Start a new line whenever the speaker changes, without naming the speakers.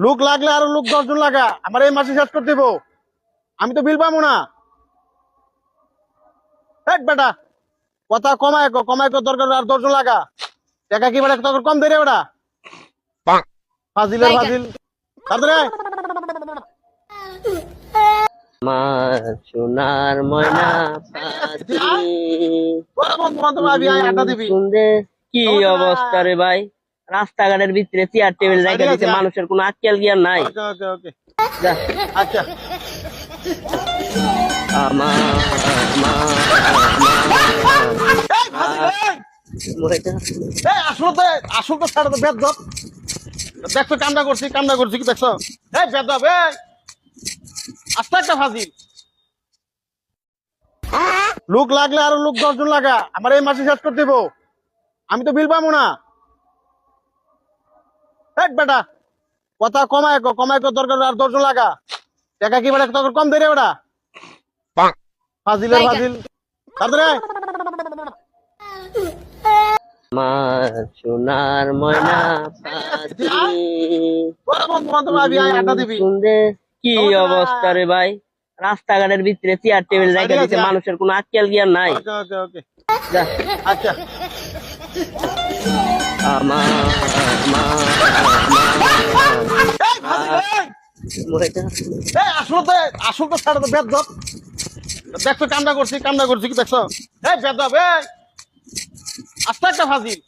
লোক লাগলে আরো লোক 10 জন লাগা, আমার এই মাসে শেষ করে দেবো। আমি তো বিল পাবো না। হেট বেটা, কথা কমায় দরকার আর 10 জন লাগা। টাকা কি বেটা তোর কম দেরে বেটা, ফাজিলের ফাজিল। তাড়াতাড়ি আয়।
আমার সোনার ময়না
আড্ডা দিবি।
কি অবস্থা রে ভাই, রাস্তাঘাটের ভিতরে চেয়ার টেবিল রেখে দিতে মানুষের কোনো আক্কেল জ্ঞান নাই।
ওকে
যা।
আচ্ছা
আমার
আসল তো ছাড়া তো বেদ দেখছো, কামটা করছি কি দেখছো? এই বেদ আস্তে একটা ফাজিল। লোক লাগলে আরো লোক 10 জন লাগা, আমার এই মাসে শেষ করে দেবো। আমি তো বিল পাবো না। হেট বেটা, কথা কমায় দরকার আর 10 জন লাগা। টাকা কি বেটা তোর কম দেরে বেটা, ফাজিলের ফাজিল। তাড়াতাড়ি আয়।
আমার সোনার ময়না
আড্ডা দিবি।
কি অবস্থা রে ভাই, রাস্তাঘাটের ভিতরে চেয়ার টেবিল রেখে দিতে মানুষের কোনো আক্কেল জ্ঞান নাই।
ওকে
যা।
আচ্ছা
আমার
আসল তো ছাড়া তো বেদ দেখছো, কামটা করছি কি দেখছো? এই বেদ আস্তে একটা ফাজিল।